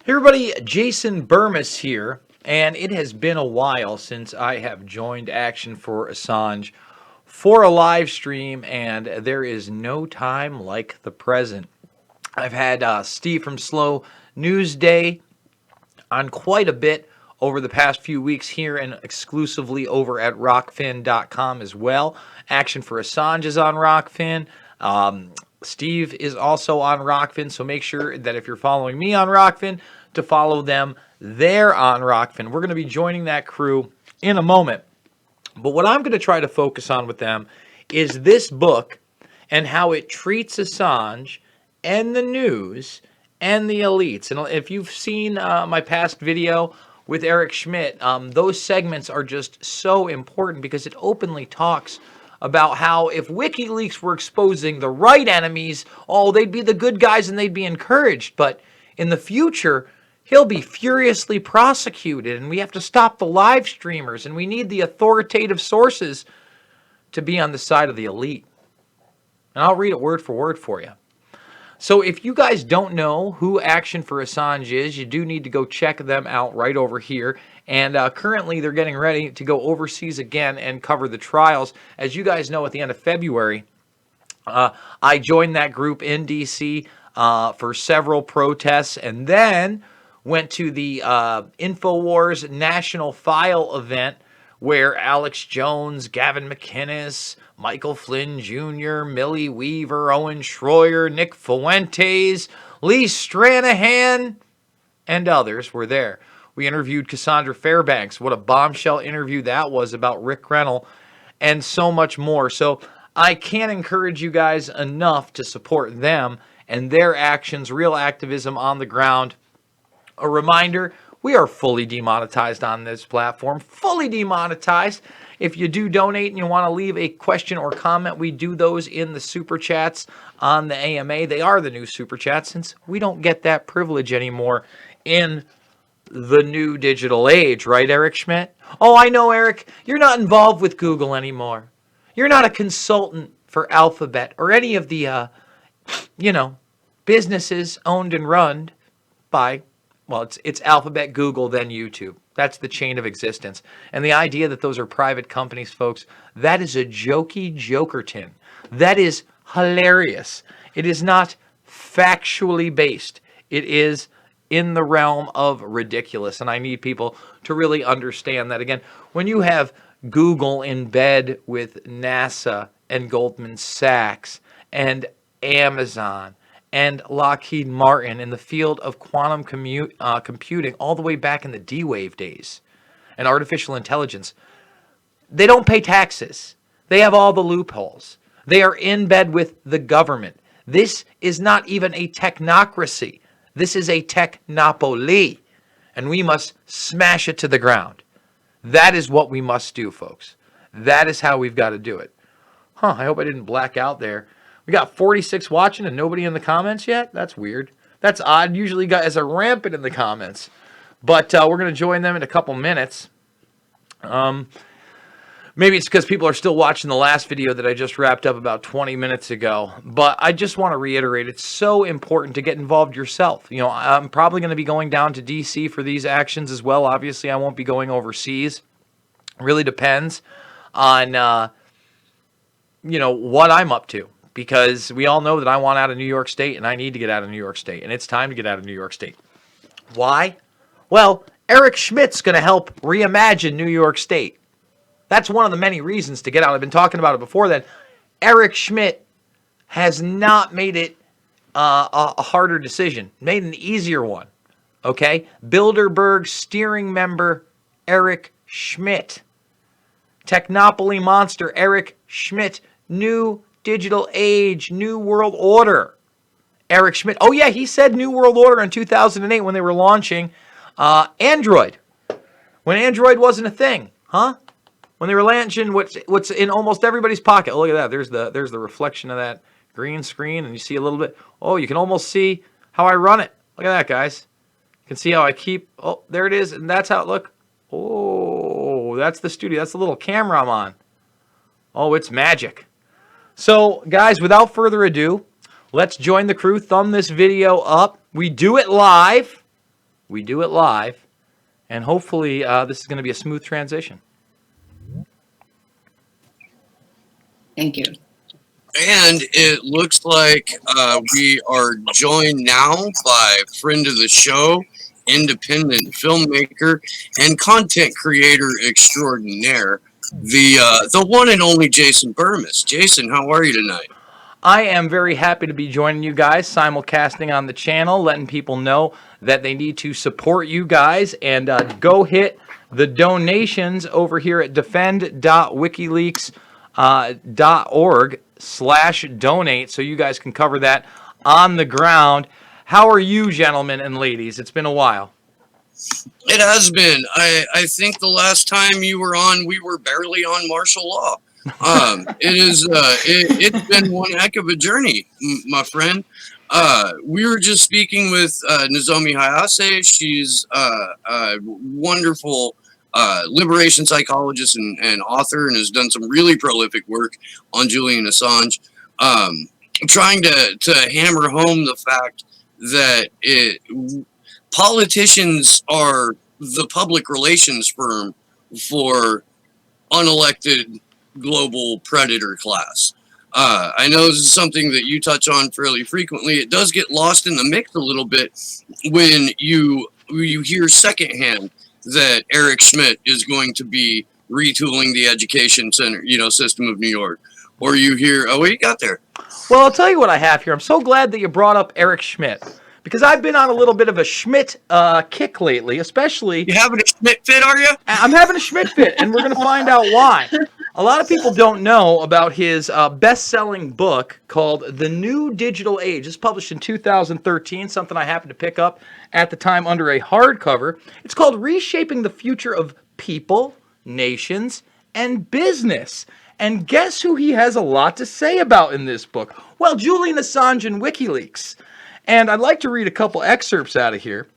Hey everybody, Jason Burmes here, and it has been a while since I have joined Action for Assange for a live stream, and there is no time like the present. I've had Steve from Slow News Day on quite a bit over the past few weeks here and exclusively over at rockfin.com as well. Action for Assange is on Rockfin. Steve is also on Rockfin, so make sure that if you're following me on Rockfin, to follow them there on Rockfin. We're going to be joining that crew in a moment. But what I'm going to try to focus on with them is this book and how it treats Assange and the news and the elites. And if you've seen my past video with Eric Schmidt, those segments are just so important because it openly talks about how if WikiLeaks were exposing the right enemies, oh, they'd be the good guys and they'd be encouraged. But in the future, he'll be furiously prosecuted, and we have to stop the live streamers, and we need the authoritative sources to be on the side of the elite. And I'll read it word for you. So if you guys don't know who Action for Assange is, you do need to go check them out right over here. And currently they're getting ready to go overseas again and cover the trials. As you guys know, at the end of February, I joined that group in D.C. For several protests, and then went to the InfoWars National File event where Alex Jones, Gavin McInnes, Michael Flynn Jr., Millie Weaver, Owen Schroyer, Nick Fuentes, Lee Stranahan, and others were there. We interviewed Cassandra Fairbanks. What a bombshell interview that was about Rick Grenell, and so much more. So I can't encourage you guys enough to support them and their actions, real activism on the ground. A reminder, we are fully demonetized on this platform, fully demonetized. If you do donate and you want to leave a question or comment, we do those in the super chats on the AMA. They are the new super chats since we don't get that privilege anymore in the new digital age, right, Eric Schmidt? Oh, I know, Eric, you're not involved with Google anymore. You're not a consultant for Alphabet or any of the, businesses owned and run by, well, it's Alphabet, Google, then YouTube. That's the chain of existence. And the idea that those are private companies, folks, that is a jokey jokerton. That is hilarious. It is not factually based. It is in the realm of ridiculous. And I need people to really understand that. Again, when you have Google in bed with NASA and Goldman Sachs and Amazon and Lockheed Martin in the field of quantum computing all the way back in the D-Wave days and artificial intelligence, they don't pay taxes. They have all the loopholes. They are in bed with the government. This is not even a technocracy. This is a technopoly, and we must smash it to the ground. That is what we must do, folks. That is how we've got to do it. I hope I didn't black out there. We got 46 watching and nobody in the comments yet? That's weird. That's odd. Usually guys are rampant in the comments. But we're going to join them in a couple minutes. Maybe it's because people are still watching the last video that I just wrapped up about 20 minutes ago. But I just want to reiterate, it's so important to get involved yourself. I'm probably going to be going down to D.C. for these actions as well. Obviously, I won't be going overseas. It really depends on, what I'm up to. Because we all know that I want out of New York State, and I need to get out of New York State. And it's time to get out of New York State. Why? Well, Eric Schmidt's going to help reimagine New York State. That's one of the many reasons to get out. I've been talking about it before then. Eric Schmidt has not made it a harder decision. Made an easier one. Okay? Bilderberg steering member Eric Schmidt. Technopoly monster Eric Schmidt. New digital age, new world order. Eric Schmidt. Oh yeah, he said new world order in 2008 when they were launching Android. When Android wasn't a thing, huh? When they were launching what's in almost everybody's pocket. Oh, look at that. There's the reflection of that green screen, and you see a little bit. Oh, you can almost see how I run it. Look at that, guys. You can see how I keep. Oh, there it is, and that's how it look. Oh, that's the studio. That's the little camera I'm on. Oh, it's magic. So, guys, without further ado, let's join the crew. Thumb this video up. We do it live. we do it live, and hopefully this is going to be a smooth transition. Thank you. And it looks like we are joined now by friend of the show, independent filmmaker, and content creator extraordinaire, the one and only Jason Burmes. Jason, how are you tonight? I am very happy to be joining you guys, simulcasting on the channel, letting people know that they need to support you guys and go hit the donations over here at defend.wikileaks.org/donate so you guys can cover that on the ground. How are you, gentlemen and ladies? It's been a while. It has been. I think the last time you were on, we were barely on martial law. It's been one heck of a journey, my friend. We were just speaking with Nozomi Hayase. She's a wonderful liberation psychologist and author, and has done some really prolific work on Julian Assange. Trying to hammer home the fact that politicians are the public relations firm for unelected global predator class. I know this is something that you touch on fairly frequently. It does get lost in the mix a little bit when you hear secondhand that Eric Schmidt is going to be retooling the education center, system of New York. Or you hear, oh, what you got there? Well, I'll tell you what I have here. I'm so glad that you brought up Eric Schmidt, because I've been on a little bit of a Schmidt kick lately, especially... You having a Schmidt fit, are you? I'm having a Schmidt fit, and we're going to find out why. A lot of people don't know about his best-selling book called The New Digital Age. It's published in 2013, something I happened to pick up at the time under a hardcover. It's called Reshaping the Future of People, Nations, and Business. And guess who he has a lot to say about in this book? Well, Julian Assange and WikiLeaks. And I'd like to read a couple excerpts out of here,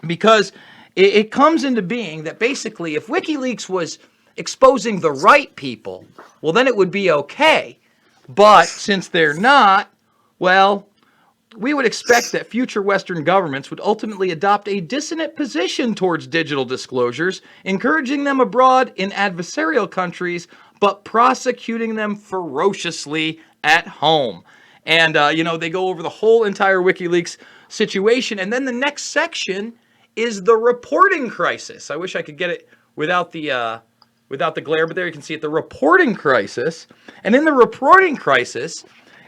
because it comes into being that basically if WikiLeaks was exposing the right people, well, then it would be okay. But since they're not, well, we would expect that future Western governments would ultimately adopt a dissonant position towards digital disclosures, encouraging them abroad in adversarial countries, but prosecuting them ferociously at home. And, they go over the whole entire WikiLeaks situation. And then the next section is the reporting crisis. I wish I could get it without the glare, but there you can see it, the reporting crisis. And in the reporting crisis,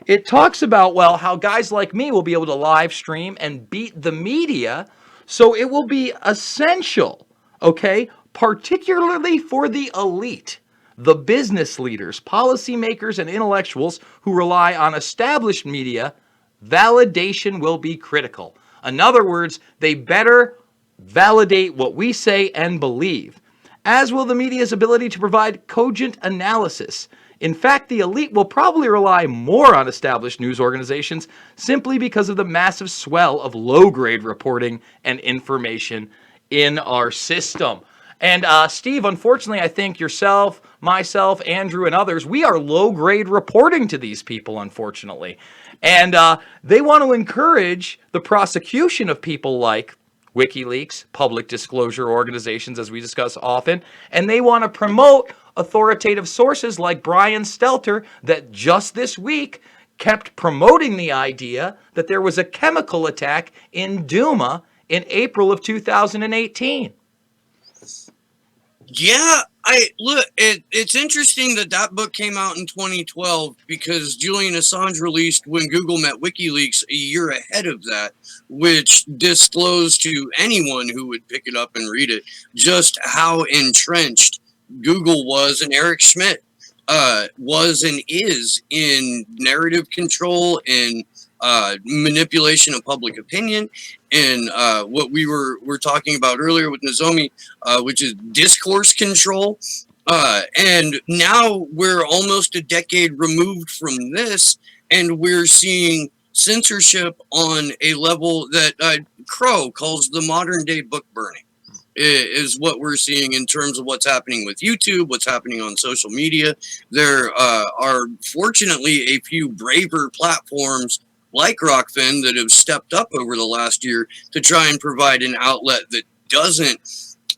it talks about, well, how guys like me will be able to live stream and beat the media. So it will be essential, okay, particularly for the elite, the business leaders, policymakers, and intellectuals who rely on established media. Validation will be critical. In other words, they better validate what we say and believe, as will the media's ability to provide cogent analysis. In fact, the elite will probably rely more on established news organizations simply because of the massive swell of low-grade reporting and information in our system. And Steve, unfortunately, I think yourself, myself, Andrew, and others, we are low-grade reporting to these people, unfortunately. And they want to encourage the prosecution of people like WikiLeaks, public disclosure organizations, as we discuss often, and they want to promote authoritative sources like Brian Stelter that just this week kept promoting the idea that there was a chemical attack in Duma in April of 2018. Yeah, it's interesting that book came out in 2012 because Julian Assange released When Google Met WikiLeaks a year ahead of that, which disclosed to anyone who would pick it up and read it just how entrenched Google was, and Eric Schmidt was and is, in narrative control and manipulation of public opinion, and what we were talking about earlier with Nozomi, which is discourse control. And now we're almost a decade removed from this, and we're seeing censorship on a level that Crow calls the modern day book burning, is what we're seeing in terms of what's happening with YouTube, what's happening on social media. There are fortunately a few braver platforms like Rockfin that have stepped up over the last year to try and provide an outlet that doesn't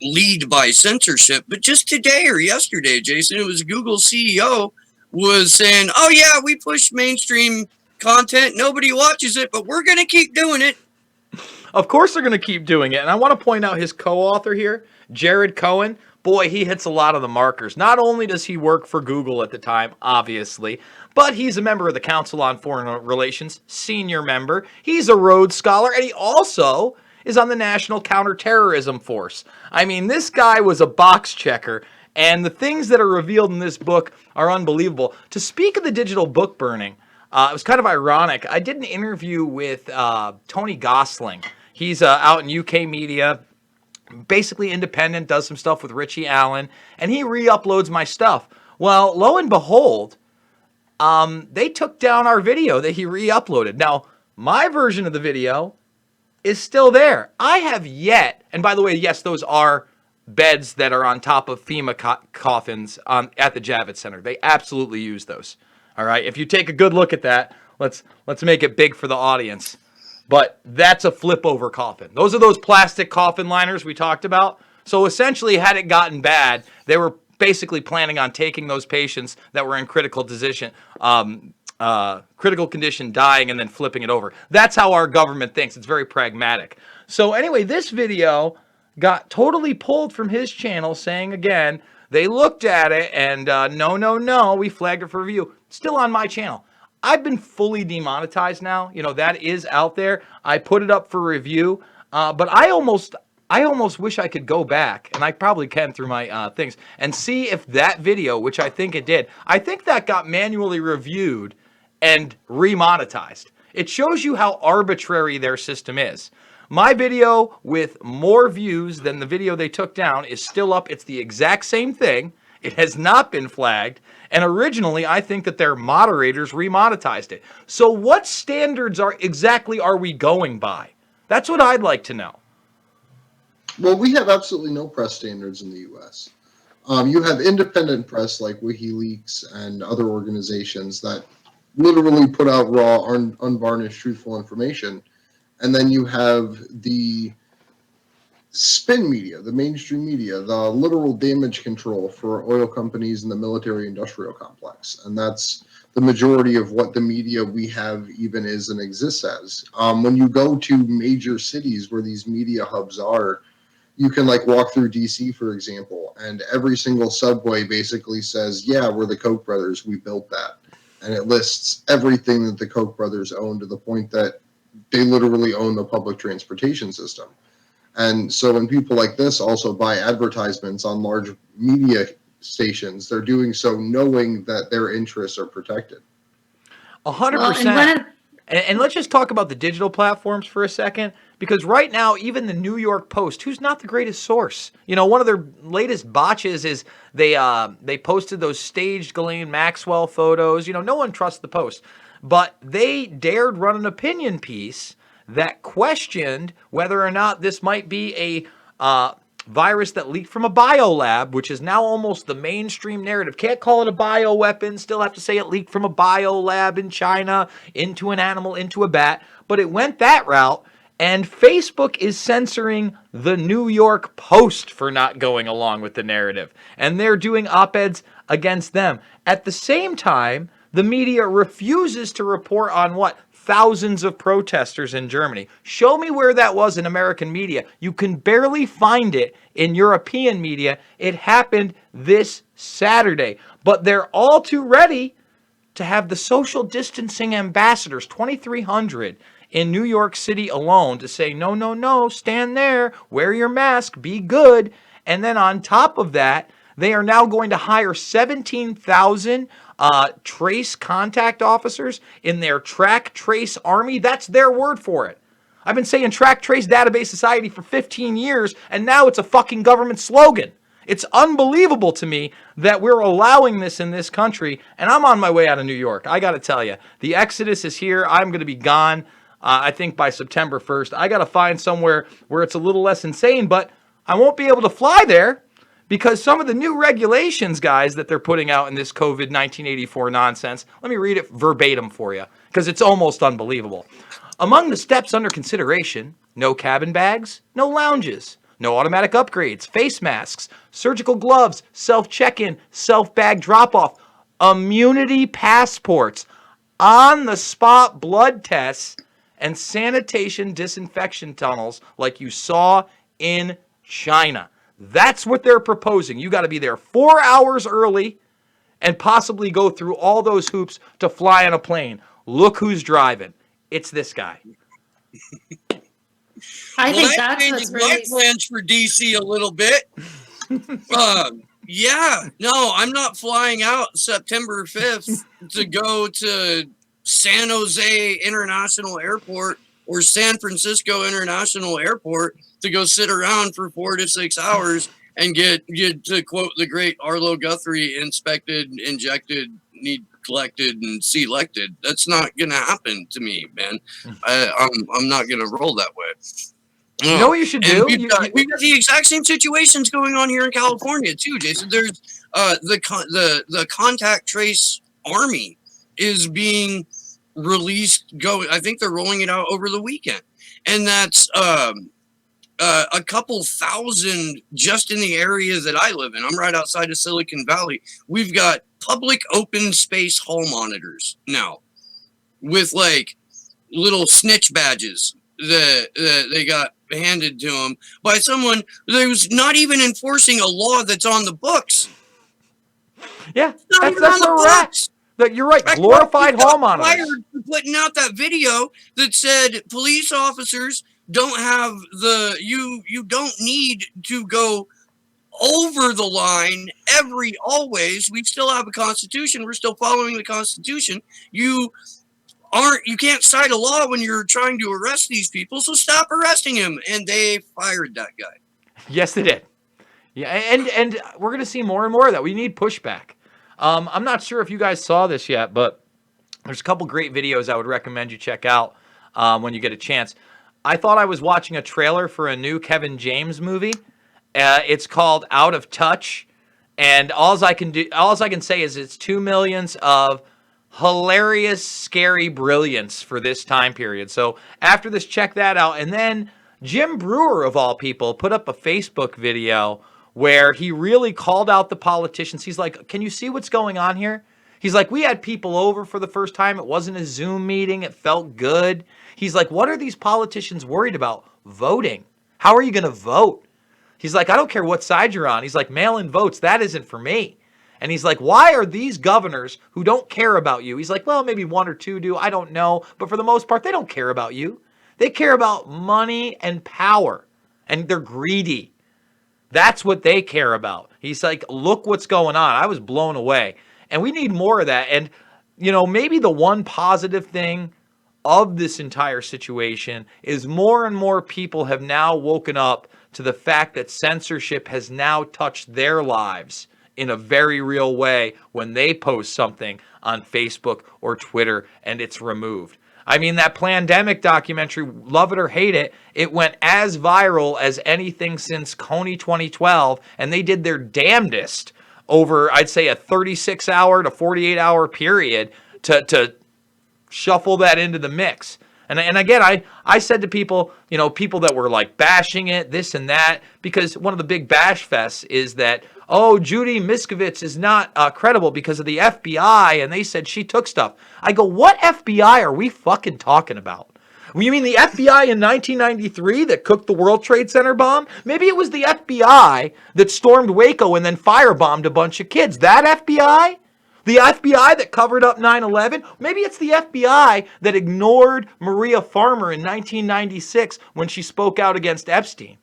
lead by censorship. But just today or yesterday, Jason, it was Google's CEO was saying, oh yeah, we push mainstream content, nobody watches it, but we're going to keep doing it. Of course they're going to keep doing it. And I want to point out his co-author here, Jared Cohen. Boy, he hits a lot of the markers. Not only does he work for Google at the time, obviously, but he's a member of the Council on Foreign Relations, senior member. He's a Rhodes Scholar, and he also is on the National Counterterrorism Force. I mean, this guy was a box checker, and the things that are revealed in this book are unbelievable. To speak of the digital book burning, it was kind of ironic. I did an interview with Tony Gosling. He's out in UK media, basically independent, does some stuff with Richie Allen, and he re-uploads my stuff. Well, lo and behold, they took down our video that he re-uploaded. Now, my version of the video is still there. I have yet, and by the way, yes, those are beds that are on top of FEMA coffins at the Javits Center. They absolutely use those. All right, if you take a good look at that, let's make it big for the audience. But that's a flip over coffin. Those are those plastic coffin liners we talked about. So essentially, had it gotten bad, they were basically planning on taking those patients that were in critical condition, dying, and then flipping it over. That's how our government thinks. It's very pragmatic. So anyway, this video got totally pulled from his channel, saying again, they looked at it and no, we flagged it for review. Still on my channel. I've been fully demonetized now. You know, that is out there. I put it up for review, but I almost wish I could go back, and I probably can through my things, and see if that video, which I think it did, I think that got manually reviewed and remonetized. It shows you how arbitrary their system is. My video with more views than the video they took down is still up. It's the exact same thing. It has not been flagged. And originally, I think that their moderators remonetized it. So what standards exactly are we going by? That's what I'd like to know. Well, we have absolutely no press standards in the U.S. You have independent press like WikiLeaks and other organizations that literally put out raw, unvarnished, truthful information. And then you have the spin media, the mainstream media, the literal damage control for oil companies and the military industrial complex. And that's the majority of what the media we have even is and exists as. When you go to major cities where these media hubs are, you can like walk through DC, for example, and every single subway basically says, yeah, we're the Koch brothers, we built that. And it lists everything that the Koch brothers own to the point that they literally own the public transportation system. And so when people like this also buy advertisements on large media stations, they're doing so knowing that their interests are protected. 100%. And let's just talk about the digital platforms for a second, because right now, even the New York Post, who's not the greatest source, you know, one of their latest botches is they posted those staged Ghislaine Maxwell photos. You know, no one trusts the Post, but they dared run an opinion piece that questioned whether or not this might be a virus that leaked from a biolab, which is now almost the mainstream narrative. Can't call it a bioweapon, still have to say it leaked from a biolab in China into an animal, into a bat, but it went that route, and Facebook is censoring the New York Post for not going along with the narrative, and they're doing op-eds against them. At the same time, the media refuses to report on what? Thousands of protesters in Germany. Show me where that was in American media. You can barely find it in European media. It happened this Saturday. But they're all too ready to have the social distancing ambassadors, 2,300 in New York City alone, to say, no, no, no, stand there, wear your mask, be good. And then on top of that, they are now going to hire 17,000 trace contact officers in their track trace army. That's their word for it. I've been saying track trace database society for 15 years, and now it's a fucking government slogan. It's unbelievable to me that we're allowing this in this country, and I'm on my way out of New York. I got to tell you, the exodus is here. I'm going to be gone, I think, by September 1st. I got to find somewhere where it's a little less insane, but I won't be able to fly there Because some of the new regulations, guys, that they're putting out in this COVID 1984 nonsense, let me read it verbatim for you, because it's almost unbelievable. Among the steps under consideration, no cabin bags, no lounges, no automatic upgrades, face masks, surgical gloves, self-check-in, self-bag drop-off, immunity passports, on-the-spot blood tests, and sanitation disinfection tunnels like you saw in China. That's what they're proposing. You got to be there 4 hours early and possibly go through all those hoops to fly on a plane. Look who's driving. It's this guy. I think that that's changes what's my really. plans for DC a little bit. Yeah, no, I'm not flying out September 5th to go to San Jose International Airport or San Francisco International Airport to go sit around for 4 to 6 hours and get to quote the great Arlo Guthrie, inspected, injected, neglected, and selected. That's not gonna happen to me, man. I'm not gonna roll that way. You know what you should do? We've got the exact same situations going on here in California too, Jason. There's the contact trace army is being released. I think they're rolling it out over the weekend, and that's a couple thousand just in the area that I live in. I'm right outside of Silicon Valley. We've got public open space hall monitors now with like little snitch badges that they got handed to them by someone who's not even enforcing a law that's on the books. Yeah, Not that's even on the where we're at. books. You're right. That's Glorified why we hall got monitors. fired for putting out that video that said police officers don't have you don't need to go over the line always. We still have a constitution. We're still following the constitution. You can't cite a law when you're trying to arrest these people, so stop arresting him. And they fired that guy. Yes, they did. Yeah, and we're going to see more and more of that. We need pushback. I'm not sure if you guys saw this yet, but there's a couple great videos I would recommend you check out when you get a chance. I thought I was watching a trailer for a new Kevin James movie. It's called Out of Touch, and all I can say is it's 2 millions of hilarious, scary brilliance for this time period. So after this, check that out. And then Jim Brewer, of all people, put up a Facebook video where he really called out the politicians. He's like, can you see what's going on here? He's like, we had people over for the first time. It wasn't a Zoom meeting. It felt good. He's like, what are these politicians worried about? Voting. How are you going to vote? He's like, I don't care what side you're on. He's like, mail-in votes, that isn't for me. And he's like, why are these governors who don't care about you? He's like, well, maybe one or two do. I don't know. But for the most part, they don't care about you. They care about money and power. And they're greedy. That's what they care about. He's like, look what's going on. I was blown away. And we need more of that. And, you know, maybe the one positive thing of this entire situation is more and more people have now woken up to the fact that censorship has now touched their lives in a very real way when they post something on Facebook or Twitter and it's removed. I mean, that Plandemic documentary, love it or hate it, it went as viral as anything since Coney 2012, and they did their damnedest over, I'd say, a 36-hour to 48-hour period to shuffle that into the mix. And again, I said to people, you know, people that were like bashing it, this and that, because one of the big bash fests is that, oh, Judy Miskovitz is not credible because of the FBI, and they said she took stuff. I go, what FBI are we fucking talking about? You mean the FBI in 1993 that cooked the World Trade Center bomb? Maybe it was the FBI that stormed Waco and then firebombed a bunch of kids. That FBI? The FBI that covered up 9/11? Maybe it's the FBI that ignored Maria Farmer in 1996 when she spoke out against Epstein.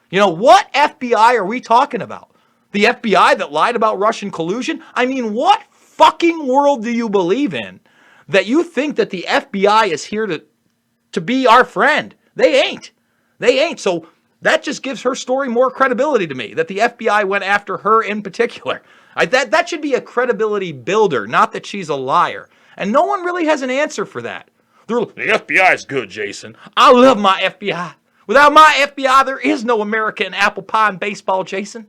You know, what FBI are we talking about? The FBI that lied about Russian collusion? I mean, what fucking world do you believe in that you think that the FBI is here to be our friend? They ain't. They ain't. So that just gives her story more credibility to me, that the FBI went after her in particular. That should be a credibility builder, not that she's a liar. And no one really has an answer for that. They're like, the FBI is good, Jason. I love my FBI. Without my FBI, there is no America in apple pie and baseball, Jason.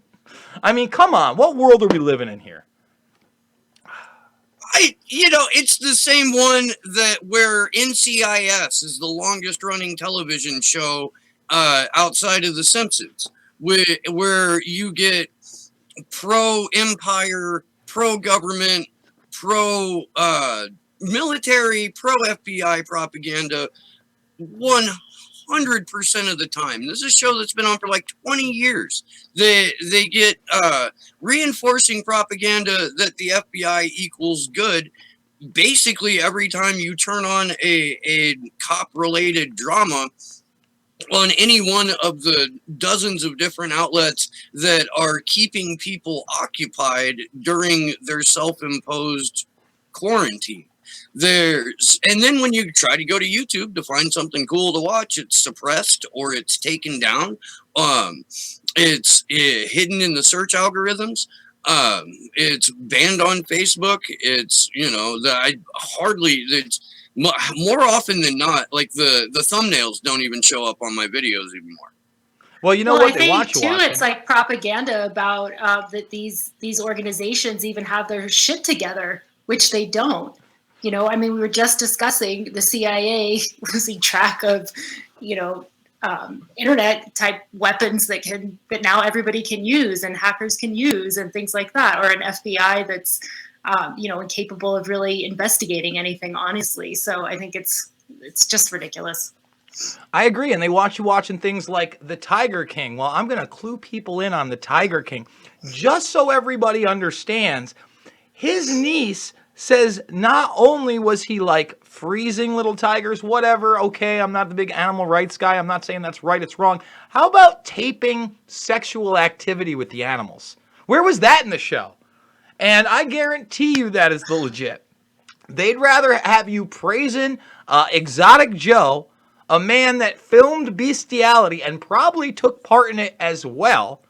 I mean, come on. What world are we living in here? It's the same one that where NCIS is the longest running television show outside of The Simpsons, where you get pro-empire, pro-government, pro-military, pro-FBI propaganda 100% of the time. This is a show that's been on for like 20 years. They get reinforcing propaganda that the FBI equals good basically every time you turn on a cop-related drama on any one of the dozens of different outlets that are keeping people occupied during their self-imposed quarantine. And then when you try to go to YouTube to find something cool to watch, it's suppressed or it's taken down. It's hidden in the search algorithms. It's banned on Facebook. It's, it's more often than not, like the thumbnails don't even show up on my videos anymore. Well, you know Well, what? I They think want you too, watching. it's like propaganda about that these organizations even have their shit together, which they don't. We were just discussing the CIA losing track of, internet type weapons that now everybody can use and hackers can use and things like that, or an FBI that's incapable of really investigating anything honestly. So I think it's just ridiculous. I agree, and they want you watching things like the Tiger King. Well, I'm going to clue people in on the Tiger King just so everybody understands. His niece says not only was he like freezing little tigers, whatever, okay, I'm not the big animal rights guy. I'm not saying that's right, it's wrong. How about taping sexual activity with the animals? Where was that in the show? And I guarantee you that is the legit. They'd rather have you praising Exotic Joe, a man that filmed bestiality and probably took part in it as well.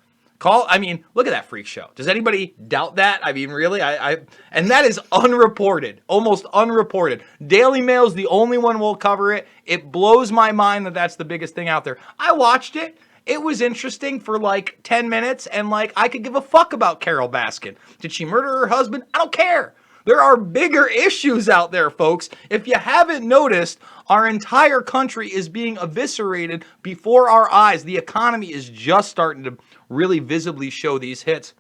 Look at that freak show. Does anybody doubt that? I mean, really? And that is unreported, almost unreported. Daily Mail's the only one will cover it. It blows my mind that that's the biggest thing out there. I watched it. It was interesting for like 10 minutes, and like I could give a fuck about Carol Baskin. Did she murder her husband? I don't care. There are bigger issues out there, folks. If you haven't noticed, our entire country is being eviscerated before our eyes. The economy is just starting to really visibly show these hits.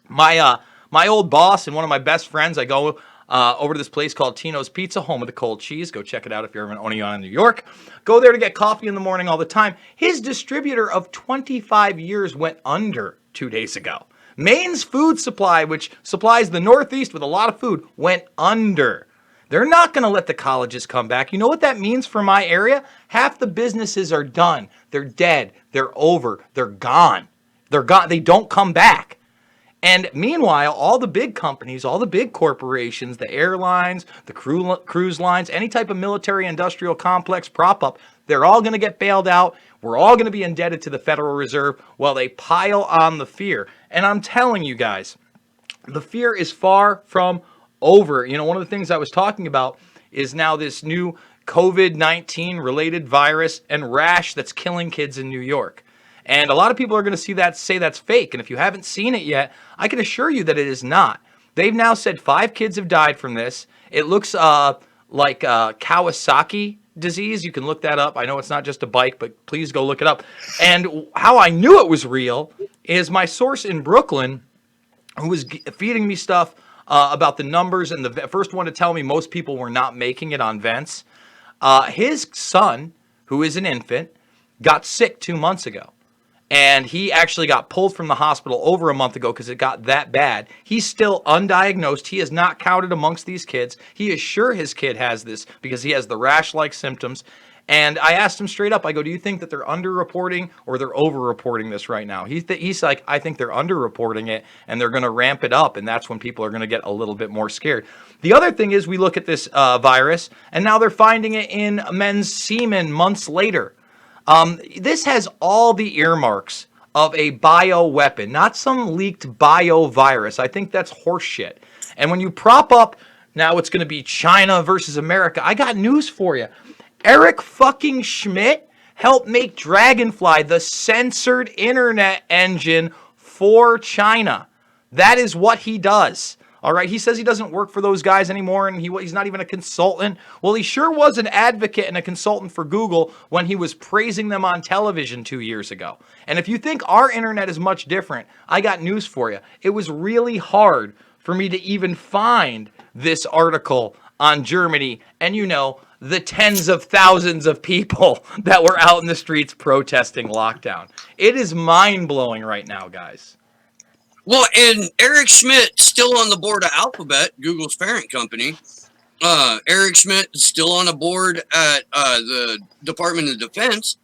My old boss and one of my best friends, I go over to this place called Tino's Pizza, home of the cold cheese. Go check it out if you're ever in Oneonta, New York. Go there to get coffee in the morning all the time. His distributor of 25 years went under 2 days ago. Maine's food supply, which supplies the Northeast with a lot of food, went under. They're not going to let the colleges come back. You know what that means for my area? Half the businesses are done. They're dead. They're over. They're gone. They're gone. They don't come back. And meanwhile, all the big companies, all the big corporations, the airlines, the cruise lines, any type of military industrial complex prop up, they're all going to get bailed out. We're all going to be indebted to the Federal Reserve while they pile on the fear. And I'm telling you guys, the fear is far from over. One of the things I was talking about is now this new COVID-19 related virus and rash that's killing kids in New York. And a lot of people are going to say that's fake. And if you haven't seen it yet, I can assure you that it is not. They've now said 5 kids have died from this. It looks like Kawasaki disease. You can look that up. I know it's not just a bike, but please go look it up. And how I knew it was real is my source in Brooklyn, who was feeding me stuff about the numbers, and the first one to tell me most people were not making it on vents. His son, who is an infant, got sick 2 months ago. And he actually got pulled from the hospital over a month ago because it got that bad. He's still undiagnosed. He is not counted amongst these kids. He is sure his kid has this because he has the rash-like symptoms. And I asked him straight up, I go, do you think that they're underreporting or they're overreporting this right now? He's like, I think they're underreporting it and they're going to ramp it up. And that's when people are going to get a little bit more scared. The other thing is we look at this virus and now they're finding it in men's semen months later. This has all the earmarks of a bioweapon, not some leaked bio-virus. I think that's horseshit. And when you prop up, now it's going to be China versus America, I got news for you. Eric fucking Schmidt helped make Dragonfly, the censored internet engine for China. That is what he does. All right. He says he doesn't work for those guys anymore, and he's not even a consultant. Well, he sure was an advocate and a consultant for Google when he was praising them on television 2 years ago. And if you think our internet is much different, I got news for you. It was really hard for me to even find this article on Germany and, the tens of thousands of people that were out in the streets protesting lockdown. It is mind-blowing right now, guys. Well, and Eric Schmidt still on the board of Alphabet, Google's parent company. Eric Schmidt is still on a board at the Department of Defense.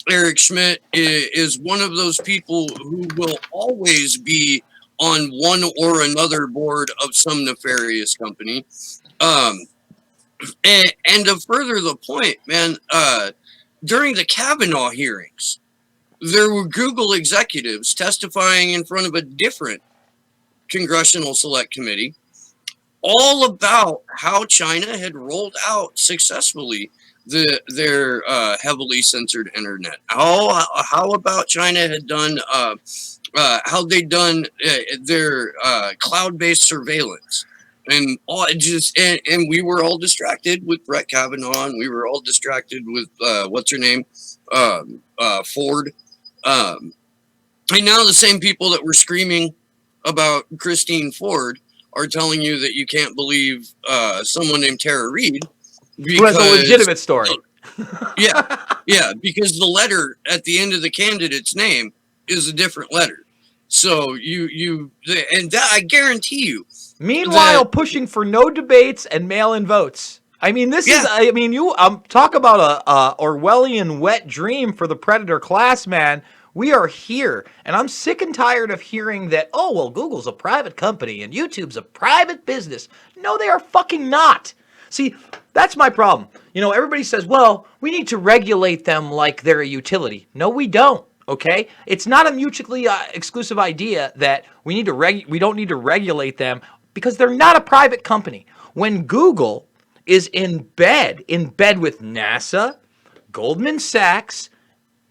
Eric Schmidt is one of those people who will always be on one or another board of some nefarious company. And to further the point, man, during the Kavanaugh hearings, there were Google executives testifying in front of a different congressional select committee all about how China had rolled out successfully their heavily censored internet. How about China had done how they'd done their cloud-based surveillance. And and we were all distracted with Brett Kavanaugh, and we were all distracted with what's her name, Ford. And now the same people that were screaming about Christine Ford are telling you that you can't believe someone named Tara Reid. Who has a legitimate story. Yeah, because the letter at the end of the candidate's name is a different letter. So I guarantee you. Meanwhile, pushing for no debates and mail-in votes. I mean, you talk about a Orwellian wet dream for the predator class, man. We are here, and I'm sick and tired of hearing that, oh, well, Google's a private company and YouTube's a private business. No, they are fucking not. See, that's my problem. Everybody says, well, we need to regulate them like they're a utility. No, we don't. Okay, it's not a mutually exclusive idea that we don't need to regulate them because they're not a private company. When Google is in bed with NASA, Goldman Sachs,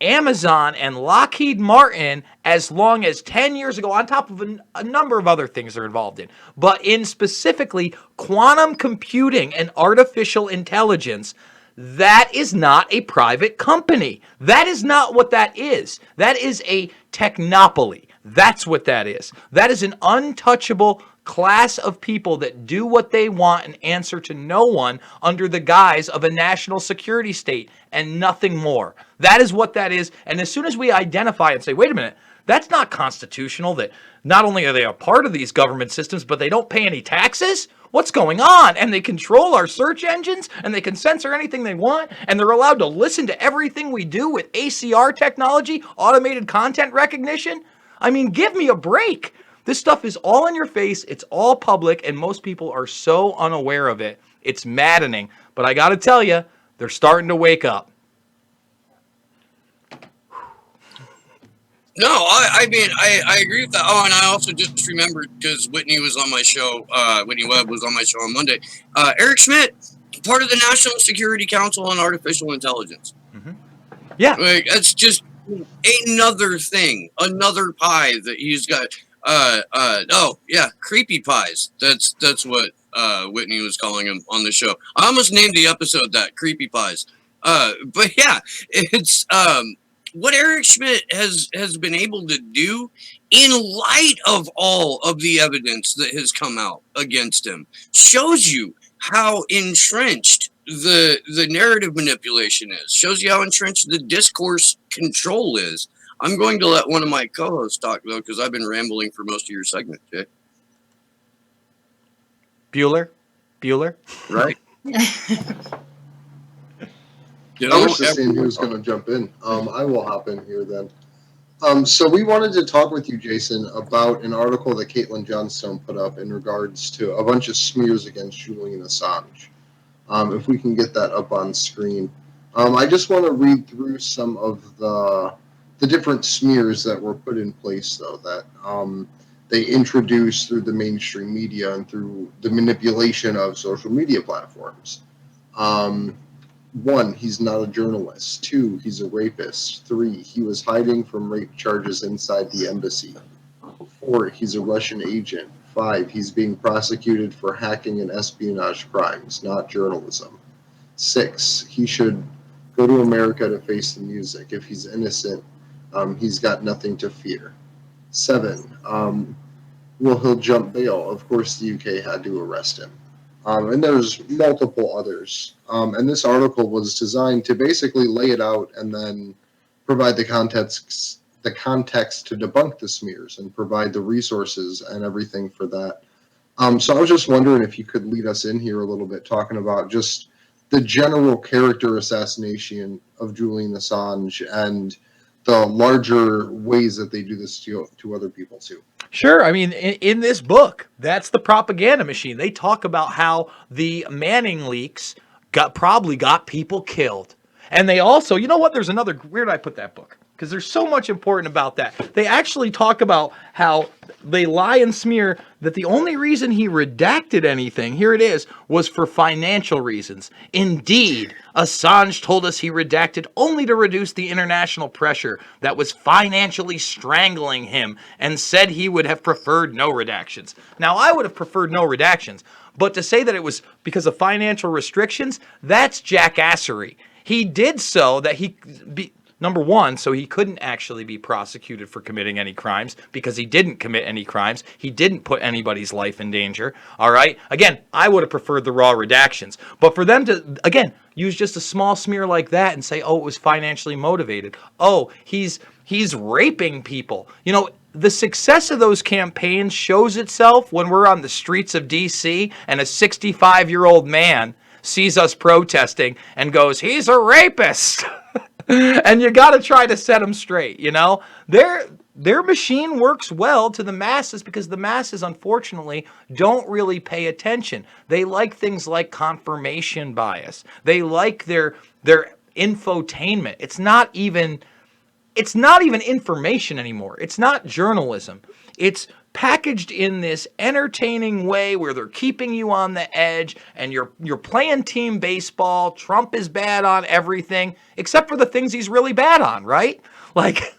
Amazon, and Lockheed Martin as long as 10 years ago, on top of a number of other things they're involved in, but in specifically quantum computing and artificial intelligence, that is not a private company. That is not what that is. That is a technopoly. That's what that is. That is an untouchable class of people that do what they want and answer to no one under the guise of a national security state and nothing more. That is what that is. And as soon as we identify and say, wait a minute, that's not constitutional, that not only are they a part of these government systems, but they don't pay any taxes? What's going on? And they control our search engines, and they can censor anything they want, and they're allowed to listen to everything we do with ACR technology, automated content recognition? I mean, give me a break. This stuff is all in your face, it's all public, and most people are so unaware of it. It's maddening. But I gotta tell you, they're starting to wake up. No, I mean, I agree with that. Oh, and I also just remembered, because Whitney was on my show, Whitney Webb was on my show on Monday. Eric Schmidt, part of the National Security Council on Artificial Intelligence. Mm-hmm. Yeah. Like, that's just another thing, another pie that he's got. Creepy pies. That's what Whitney was calling him on the show. I almost named the episode that, Creepy Pies. But yeah, it's what Eric Schmidt has been able to do in light of all of the evidence that has come out against him shows you how entrenched the narrative manipulation is, shows you how entrenched the discourse control is. I'm going to let one of my co-hosts talk, though, because I've been rambling for most of your segment, Jay. Bueller? Right. I was just seeing who was going to jump in. I will hop in here then. So we wanted to talk with you, Jason, about an article that Caitlin Johnstone put up in regards to a bunch of smears against Julian Assange. If we can get that up on screen. I just want to read through some of the different smears that were put in place, though, that they introduced through the mainstream media and through the manipulation of social media platforms. 1, he's not a journalist. 2, he's a rapist. 3, he was hiding from rape charges inside the embassy. 4, he's a Russian agent. 5, he's being prosecuted for hacking and espionage crimes, not journalism. 6, he should go to America to face the music. If he's innocent, he's got nothing to fear. 7, well, he'll jump bail. Of course, the UK had to arrest him. And there's multiple others. And this article was designed to basically lay it out and then provide the context to debunk the smears and provide the resources and everything for that. So I was just wondering if you could lead us in here a little bit, talking about just the general character assassination of Julian Assange and the larger ways that they do this to other people too. Sure. I mean, in this book, that's the propaganda machine. They talk about how the Manning leaks probably got people killed. And they also, you know what? There's another, where did I put that book? Because there's so much important about that. They actually talk about how they lie and smear that the only reason he redacted anything, here it is, was for financial reasons. Indeed, Assange told us he redacted only to reduce the international pressure that was financially strangling him and said he would have preferred no redactions. Now, I would have preferred no redactions, but to say that it was because of financial restrictions, that's jackassery. He did so that number one, so he couldn't actually be prosecuted for committing any crimes because he didn't commit any crimes. He didn't put anybody's life in danger. All right. Again, I would have preferred the raw redactions. But for them to, again, use just a small smear like that and say, oh, it was financially motivated. Oh, he's raping people. You know, the success of those campaigns shows itself when we're on the streets of D.C. and a 65-year-old man sees us protesting and goes, he's a rapist. And you got to try to set them straight, you know? Their machine works well to the masses because the masses, unfortunately, don't really pay attention. They like things like confirmation bias. They like their infotainment. It's not even information anymore. It's not journalism. It's packaged in this entertaining way where they're keeping you on the edge and you're playing team baseball. Trump is bad on everything except for the things he's really bad on, right? Like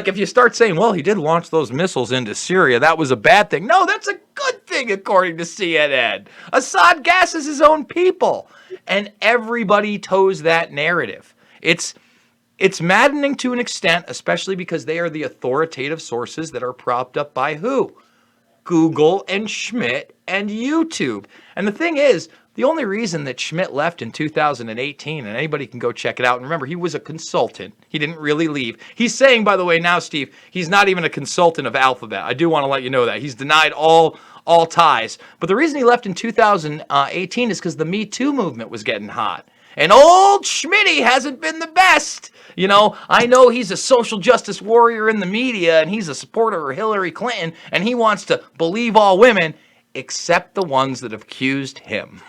if you start saying, well, he did launch those missiles into Syria, that was a bad thing. No, that's a good thing according to CNN. Assad gasses his own people. And everybody toes that narrative. It's maddening to an extent, especially because they are the authoritative sources that are propped up by who? Google and Schmidt and YouTube. And the thing is, the only reason that Schmidt left in 2018, and anybody can go check it out, and remember, he was a consultant. He didn't really leave. He's saying, by the way, now, Steve, he's not even a consultant of Alphabet. I do want to let you know that. He's denied all ties. But the reason he left in 2018 is because the Me Too movement was getting hot. And old Schmitty hasn't been the best. You know, I know he's a social justice warrior in the media and he's a supporter of Hillary Clinton and he wants to believe all women except the ones that have accused him.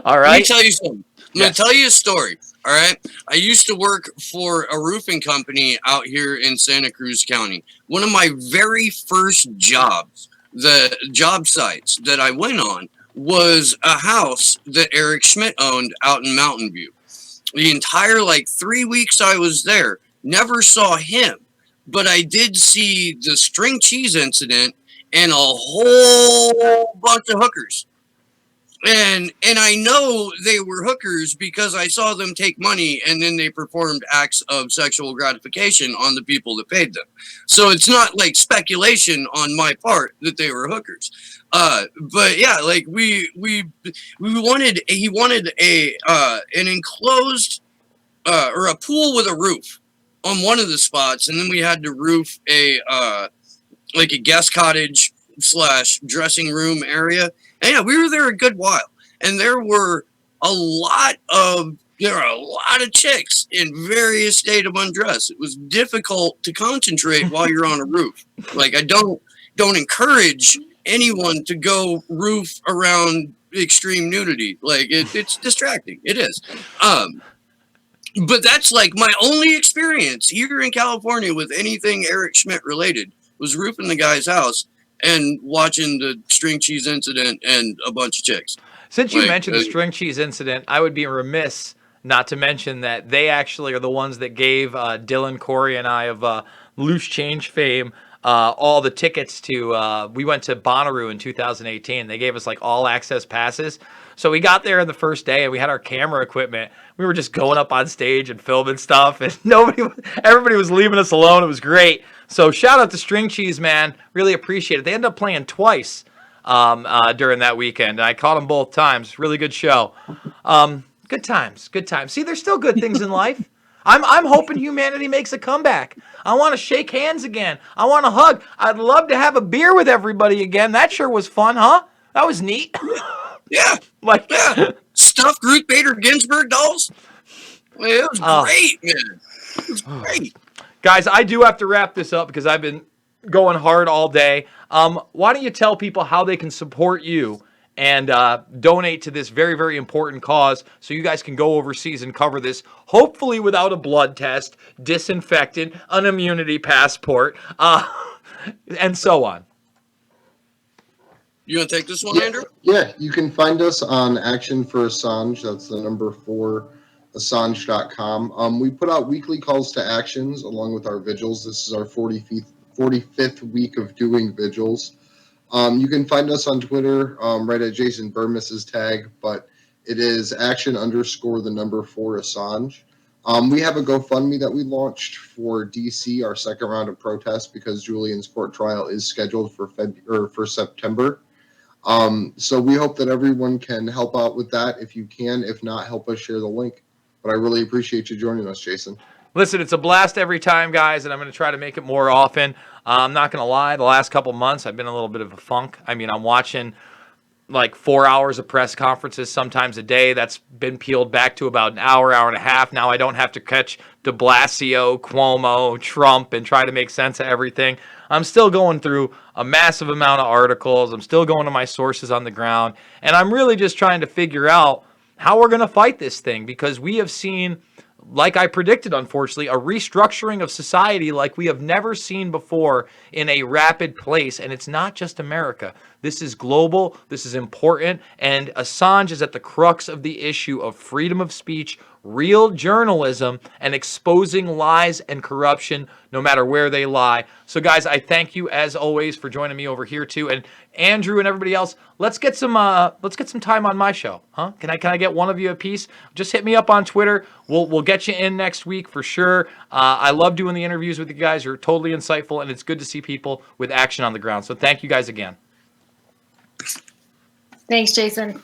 All right? Let me tell you something. I'm going to tell you a story. All right? I used to work for a roofing company out here in Santa Cruz County. One of my very first jobs, the job sites that I went on, was a house that Eric Schmidt owned out in Mountain View. The entire 3 weeks I was there, never saw him, but I did see the string cheese incident and a whole bunch of hookers. And I know they were hookers because I saw them take money and then they performed acts of sexual gratification on the people that paid them. So it's not like speculation on my part that they were hookers. But yeah, he wanted an enclosed or a pool with a roof on one of the spots, and then we had to roof a guest cottage / dressing room area. And yeah, we were there a good while, and there were a lot of chicks in various state of undress. It was difficult to concentrate while you're on a roof. I don't encourage anyone to go roof around extreme nudity. It's distracting. It is. But that's my only experience here in California with anything Eric Schmidt related was roofing the guy's house and watching the string cheese incident and a bunch of chicks. Since you mentioned the string cheese incident, I would be remiss not to mention that they actually are the ones that gave Dylan, Corey, and I of Loose Change fame all the tickets to, we went to Bonnaroo in 2018. They gave us like all access passes. So we got there the first day and we had our camera equipment. We were just going up on stage and filming stuff, and everybody was leaving us alone. It was great. So shout out to String Cheese, man. Really appreciate it. They ended up playing twice during that weekend. I caught them both times. Really good show. Good times. Good times. See, there's still good things in life. I'm hoping humanity makes a comeback. I want to shake hands again. I want to hug. I'd love to have a beer with everybody again. That sure was fun, huh? That was neat. Yeah. Like, Yeah. Stuffed Ruth Bader Ginsburg dolls. Well, it was great, man. It was great. guys, I do have to wrap this up because I've been going hard all day. Why don't you tell people how they can support you and donate to this very, very important cause so you guys can go overseas and cover this, hopefully without a blood test, disinfectant, an immunity passport, and so on. You want to take this one, Andrew? Yeah, you can find us on Action for Assange. That's the number 4, Assange.com. We put out weekly calls to actions along with our vigils. This is our 45th week of doing vigils. You can find us on Twitter, right at Jason Burmes' tag, but it is action_the number 4 Assange. We have a GoFundMe that we launched for DC, our second round of protests, because Julian's court trial is scheduled for September. So we hope that everyone can help out with that if you can. If not, help us share the link. But I really appreciate you joining us, Jason. Listen, it's a blast every time, guys, and I'm going to try to make it more often. I'm not going to lie. The last couple months, I've been in a little bit of a funk. I mean, I'm watching like 4 hours of press conferences sometimes a day. That's been peeled back to about an hour, hour and a half. Now I don't have to catch de Blasio, Cuomo, Trump, and try to make sense of everything. I'm still going through a massive amount of articles. I'm still going to my sources on the ground. And I'm really just trying to figure out how we're going to fight this thing, because we have seen, like I predicted, unfortunately, a restructuring of society like we have never seen before in a rapid pace. And it's not just America. This is global. This is important. And Assange is at the crux of the issue of freedom of speech, real journalism, and exposing lies and corruption no matter where they lie. So, guys, I thank you as always for joining me over here too. And Andrew and everybody else, let's get some time on my show, huh? Can I get one of you a piece? Just hit me up on Twitter. We'll get you in next week for sure. I love doing the interviews with you guys. You're totally insightful, and it's good to see people with action on the ground. So thank you guys again. Thanks, Jason.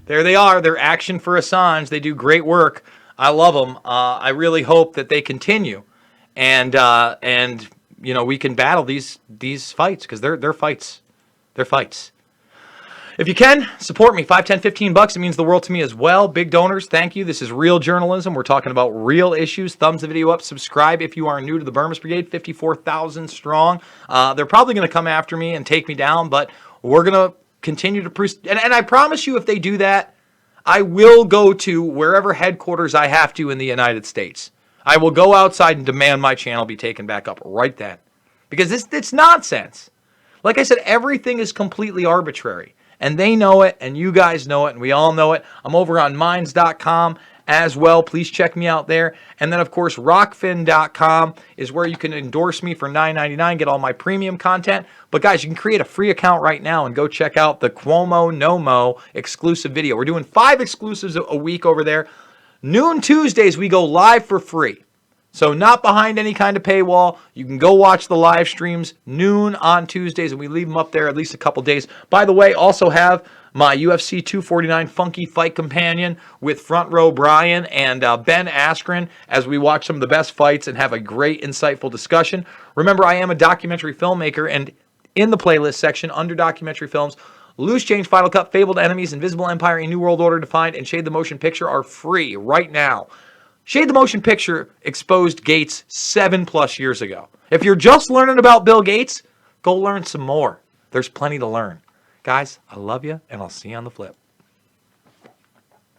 There they are. They're Action for Assange. They do great work. I love them. I really hope that they continue, and you know, we can battle these fights, because they're fights. They're fights. If you can, support me. $5, $10, $15. It means the world to me as well. Big donors, thank you. This is real journalism. We're talking about real issues. Thumbs the video up. Subscribe if you are new to the Burmes Brigade. 54,000 strong. They're probably going to come after me and take me down, but we're going to continue to and I promise you, if they do that, I will go to wherever headquarters I have to in the United States. I will go outside and demand my channel be taken back up right then, because it's nonsense. Like I said, everything is completely arbitrary, and they know it, and you guys know it, and we all know it. I'm over on minds.com as well. Please check me out there. And then, of course, rockfin.com is where you can endorse me for $9.99, get all my premium content. But, guys, you can create a free account right now and go check out the Cuomo No-Mo exclusive video. We're doing 5 exclusives a week over there. Noon Tuesdays, we go live for free. So not behind any kind of paywall. You can go watch the live streams noon on Tuesdays, and we leave them up there at least a couple days. By the way, also have my UFC 249 Funky Fight Companion with Front Row Brian and Ben Askren as we watch some of the best fights and have a great, insightful discussion. Remember, I am a documentary filmmaker, and in the playlist section under documentary films, Loose Change, Final Cut, Fabled Enemies, Invisible Empire, A New World Order Defined, and Shade the Motion Picture are free right now. Shade the Motion Picture exposed Gates 7+ years ago. If you're just learning about Bill Gates, go learn some more. There's plenty to learn. Guys, I love you, and I'll see you on the flip.